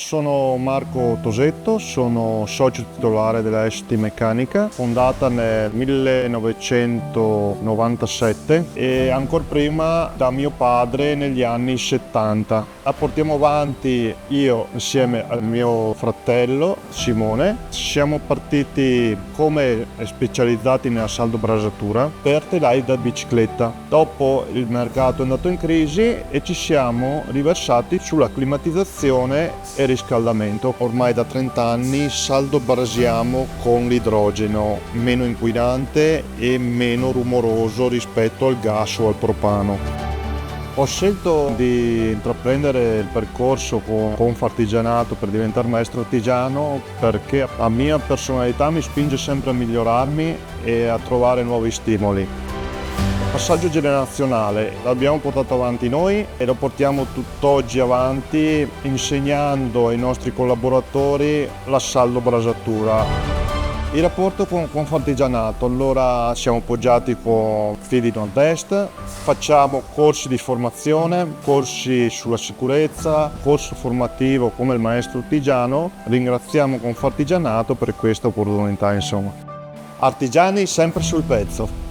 Sono Marco Tosetto, sono socio titolare della ST Meccanica, fondata nel 1997 e ancora prima da mio padre negli anni 70. La portiamo avanti io insieme al mio fratello Simone. Siamo partiti come specializzati nella saldobrasatura per telai da bicicletta. Dopo il mercato è andato in crisi e ci siamo riversati sulla climatizzazione e riscaldamento. Ormai da 30 anni saldobrasiamo con l'idrogeno, meno inquinante e meno rumoroso rispetto al gas o al propano. Ho scelto di intraprendere il percorso con Confartigianato per diventare maestro artigiano perché la mia personalità mi spinge sempre a migliorarmi e a trovare nuovi stimoli. Passaggio generazionale, l'abbiamo portato avanti noi e lo portiamo tutt'oggi avanti insegnando ai nostri collaboratori la saldobrasatura. Il rapporto con Confartigianato, allora siamo appoggiati con Fidi Nord-Est, facciamo corsi di formazione, corsi sulla sicurezza, corso formativo come il maestro artigiano. Ringraziamo Confartigianato per questa opportunità, insomma. Artigiani sempre sul pezzo.